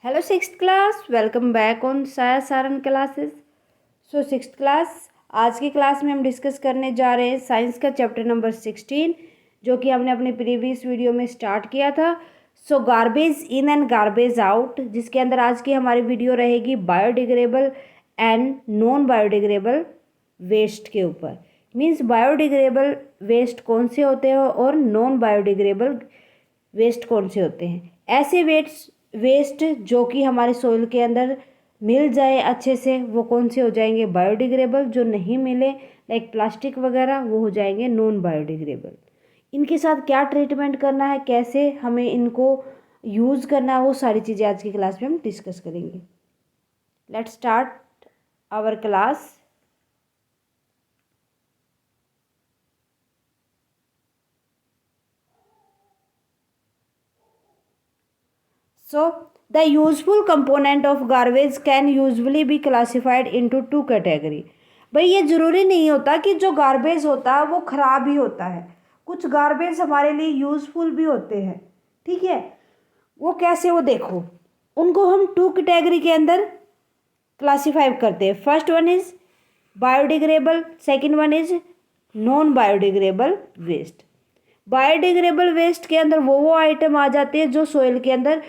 Hello sixth class, welcome back on साया Saran classes. Sixth class, आज की क्लास में हम डिस्कस करने जा रहे हैं साइंस का चैप्टर नंबर 16, जो कि हमने अपने प्रीवियस वीडियो में स्टार्ट किया था। Garbage in and garbage out, जिसके अंदर आज की हमारी वीडियो रहेगी biodegradable and non biodegradable waste के ऊपर। मीन्स बायोडिग्रेडेबल वेस्ट कौन से होते हैं और नॉन बायोडिग्रेडेबल वेस्ट कौन से होते हैं। ऐसे वेस्ट जो कि हमारे सोइल के अंदर मिल जाए अच्छे से, वो कौन से हो जाएंगे बायोडिग्रेडेबल। जो नहीं मिले लाइक प्लास्टिक वगैरह, वो हो जाएंगे नॉन बायोडिग्रेडेबल। इनके साथ क्या ट्रीटमेंट करना है, कैसे हमें इनको यूज़ करना है, वो सारी चीज़ें आज की क्लास में हम डिस्कस करेंगे। Let's start our class. So, the useful component of garbage can usually be classified into two category। भाई ये ज़रूरी नहीं होता कि जो गार्बेज होता है वो ख़राब ही होता है। कुछ गार्बेज हमारे लिए यूज़फुल भी होते हैं, ठीक है। वो कैसे, वो देखो, उनको हम टू कैटेगरी के अंदर क्लासीफाई करते हैं। First one is biodegradable, second one is non biodegradable waste. Biodegradable waste के अंदर वो आइटम आ जाते हैं जो सोइल के अंदर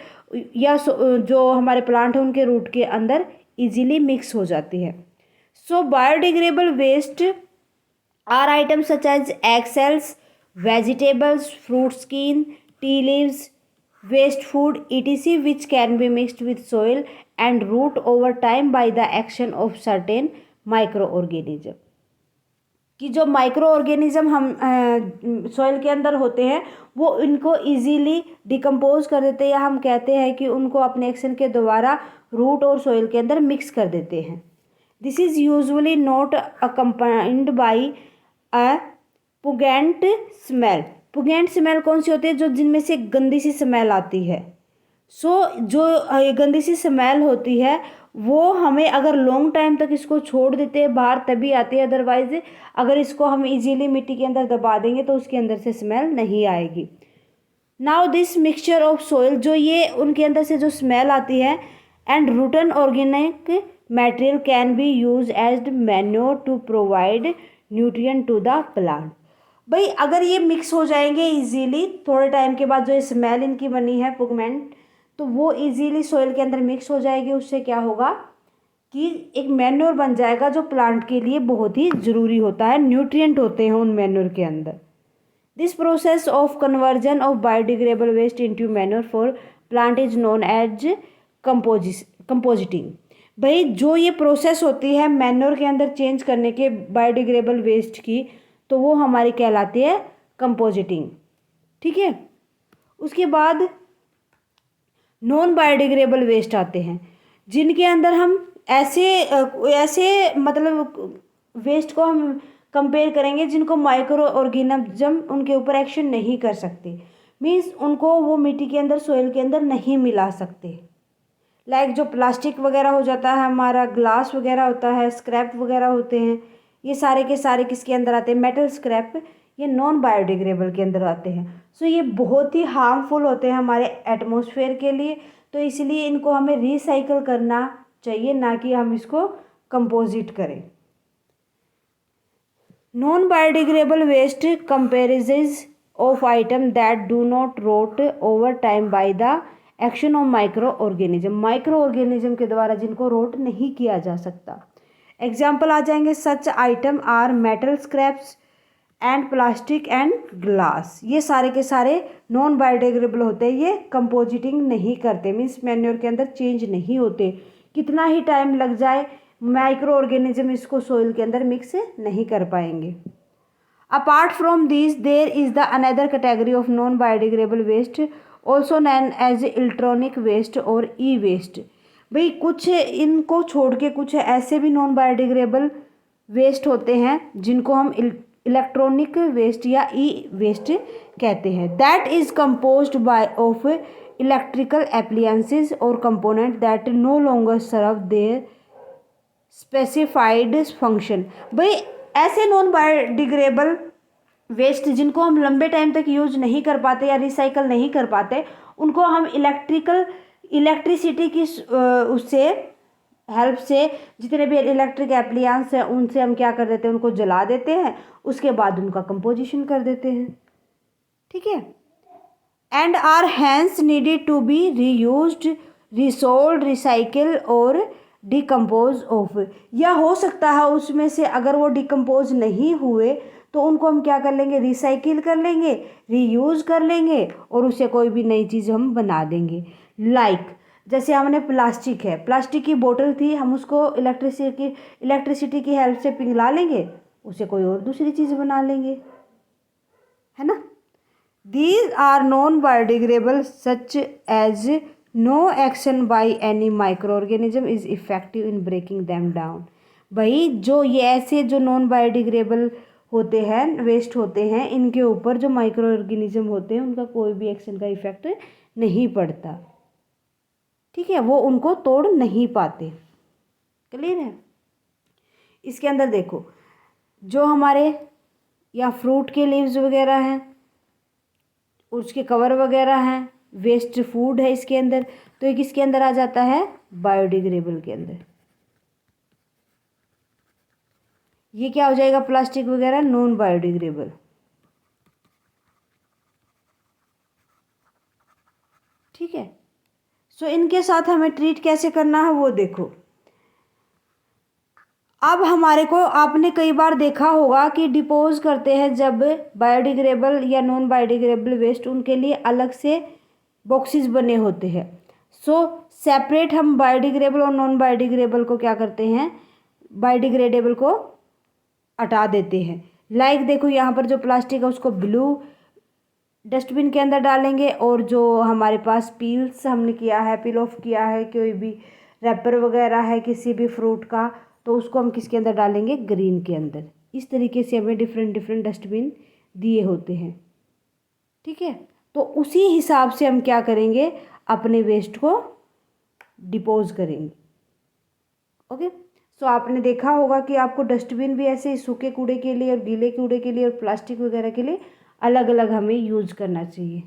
या जो हमारे प्लांट है उनके रूट के अंदर इजीली मिक्स हो जाती है। So biodegradable waste are items such as egg shells, vegetables, fruit skin, tea leaves, waste food etc which can be mixed with soil and root over time by the action of certain microorganism। कि जो micro organism हम soil के अंदर होते हैं वो इनको easily decompose कर देते हैं, या हम कहते हैं कि उनको अपने एक्शन के द्वारा रूट और सॉइल के अंदर मिक्स कर देते हैं। This is usually not accompanied by a pungent smell. Pungent smell कौन सी होती है, जो जिनमें से गंदी सी स्मेल आती है। जो गंदी सी स्मेल होती है वो हमें अगर लॉन्ग टाइम तक इसको छोड़ देते हैं बाहर तभी आती है, अदरवाइज अगर इसको हम इजीली मिट्टी के अंदर दबा देंगे तो उसके अंदर से स्मेल नहीं आएगी। Now this mixture of soil, जो ये उनके अंदर से जो स्मेल आती है, and rotten organic material can be used as manure to provide nutrient to the plant. भाई अगर ये मिक्स हो जाएंगे इजीली, थोड़े टाइम के बाद जो स्मेल इनकी बनी है पुगमेंट, तो वो इजीली सॉइल के अंदर मिक्स हो जाएगी। उससे क्या होगा कि एक मैन्योर बन जाएगा जो प्लांट के लिए बहुत ही ज़रूरी होता है, न्यूट्रिएंट होते हैं उन मैन्योर के अंदर। This process of conversion of biodegradable waste into manure for plant is known as composting. भाई जो ये प्रोसेस होती है मैन्योर के अंदर चेंज करने के बायोडिग्रेडेबल वेस्ट की, तो वो हमारी कहलाती है कंपोजिटिंग, ठीक है। उसके बाद नॉन बायोडिग्रेडेबल वेस्ट आते हैं, जिनके अंदर हम ऐसे मतलब वेस्ट को हम कंपेयर करेंगे जिनको माइक्रो ऑर्गेनिज्म उनके ऊपर एक्शन नहीं कर सकते। मीन्स उनको वो मिट्टी के अंदर सॉइल के अंदर नहीं मिला सकते। लाइक जो प्लास्टिक वगैरह हो जाता है, हमारा ग्लास वगैरह होता है, स्क्रैप वगैरह होते हैं, ये सारे के सारे किसके अंदर आते हैं, मेटल स्क्रैप, ये नॉन बायोडिग्रेडेबल के अंदर आते हैं। सो ये बहुत ही हार्मफुल होते हैं हमारे एटमॉस्फेयर के लिए, तो इसलिए इनको हमें रिसाइकल करना चाहिए, ना कि हम इसको कंपोजिट करें। Non biodegradable waste comprises of item that do not rot over time by the action of micro organism. Micro organism के द्वारा जिनको रोट नहीं किया जा सकता। एग्जाम्पल आ जाएंगे, such item are metal scraps and plastic and glass. ये सारे के सारे नॉन बायोडिग्रेडेबल होते हैं, ये कंपोजिटिंग नहीं करते, मीन्स मैन्योर के अंदर चेंज नहीं होते। कितना ही टाइम लग जाए माइक्रो ऑर्गेनिज्म इसको सॉइल के अंदर मिक्स नहीं कर पाएंगे। Apart from this there is the another category of non biodegradable waste also known as electronic waste और ई वेस्ट। भाई कुछ इनको छोड़ के कुछ ऐसे भी नॉन बायोडिग्रेडेबल वेस्ट होते हैं जिनको हम इलेक्ट्रॉनिक वेस्ट या ई वेस्ट कहते हैं। That is composed by of electrical appliances और component that no longer serve their specified function. भाई ऐसे नॉन बायोडिग्रेडेबल वेस्ट जिनको हम लंबे टाइम तक यूज नहीं कर पाते या रिसाइकल नहीं कर पाते, उनको हम इलेक्ट्रिकल इलेक्ट्रिसिटी की उससे हेल्प से जितने भी इलेक्ट्रिक एप्लियंस हैं उनसे हम क्या कर देते हैं, उनको जला देते हैं, उसके बाद उनका कंपोजिशन कर देते हैं। ठीक है। And are hence needed to be reused, resold, recycle और डिकम्पोज ऑफ। या हो सकता है उसमें से अगर वो डिकम्पोज नहीं हुए तो उनको हम क्या कर लेंगे, रिसाइकिल कर लेंगे, रीयूज़ कर लेंगे और उसे कोई भी नई चीज़ हम बना देंगे। जैसे हमने प्लास्टिक है, प्लास्टिक की बोतल थी, हम उसको इलेक्ट्रिसिटी की हेल्प से पिघला लेंगे, उसे कोई और दूसरी चीज़ बना लेंगे, है ना। These are non-biodegradable such as no action by any microorganism is effective in breaking them down। भाई जो ये ऐसे जो नॉन बायोडिग्रेडेबल होते हैं, वेस्ट होते हैं, इनके ऊपर जो माइक्रो ऑर्गेनिज्म होते हैं उनका कोई भी एक्शन का इफेक्ट नहीं पड़ता। ठीक है, वो उनको तोड़ नहीं पाते। क्लियर है। इसके अंदर देखो जो हमारे या फ्रूट के लीव्स वगैरह हैं, उसके कवर वगैरह हैं, वेस्ट फूड है इसके अंदर, तो ये किसके अंदर आ जाता है, बायोडिग्रेडेबल के अंदर। ये क्या हो जाएगा, प्लास्टिक वगैरह नॉन बायोडिग्रेडेबल। ठीक है। सो इनके साथ हमें ट्रीट कैसे करना है वो देखो। अब हमारे को आपने कई बार देखा होगा कि डिपोज करते हैं जब बायोडिग्रेडेबल या नॉन बायोडिग्रेडेबल वेस्ट, उनके लिए अलग से बॉक्सेस बने होते हैं। सो सेपरेट हम बायोडिग्रेडेबल और नॉन बायोडिग्रेडेबल को क्या करते हैं, बायोडिग्रेडेबल को हटा देते हैं। देखो यहाँ पर जो प्लास्टिक है उसको ब्लू डस्टबिन के अंदर डालेंगे, और जो हमारे पास पील्स हमने किया है, पील ऑफ किया है, कोई भी रैपर वगैरह है किसी भी फ्रूट का, तो उसको हम किसके अंदर डालेंगे, ग्रीन के अंदर। इस तरीके से हमें डिफरेंट डिफरेंट डस्टबिन दिए होते हैं। ठीक है। तो उसी हिसाब से हम क्या करेंगे, अपने वेस्ट को डिपोज करेंगे। ओके। सो आपने देखा होगा कि आपको डस्टबिन भी ऐसे सूखे कूड़े के लिए और गीले कूड़े के लिए और प्लास्टिक वगैरह के लिए अलग अलग हमें यूज करना चाहिए।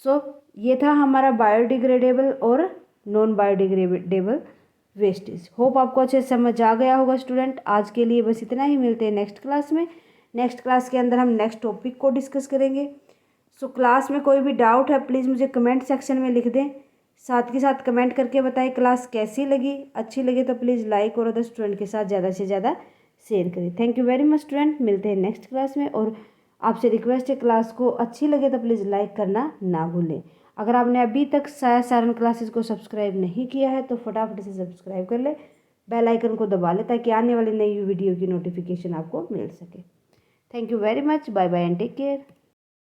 सो ये था हमारा बायोडिग्रेडेबल और नॉन बायोडिग्रेडेबल वेस्टेज। होप आपको अच्छे से समझ आ गया होगा स्टूडेंट। आज के लिए बस इतना ही, मिलते हैं नेक्स्ट क्लास में। नेक्स्ट क्लास के अंदर हम नेक्स्ट टॉपिक को डिस्कस करेंगे। सो क्लास में कोई भी डाउट है प्लीज़ मुझे कमेंट सेक्शन में लिख दें, साथ के साथ कमेंट करके बताएं क्लास कैसी लगी। अच्छी लगे तो प्लीज़ लाइक और अदर स्टूडेंट के साथ ज़्यादा से ज़्यादा शेयर करें। Thank you very much student, मिलते हैं नेक्स्ट क्लास में। और आपसे रिक्वेस्ट है, क्लास को अच्छी लगे तो प्लीज़ लाइक करना ना भूलें। अगर आपने अभी तक सारण क्लासेस को सब्सक्राइब नहीं किया है तो फटाफट से सब्सक्राइब कर ले, बेल आइकन को दबा ले ताकि आने वाली नई वीडियो की नोटिफिकेशन आपको मिल सके। Thank you very much, bye bye and take care.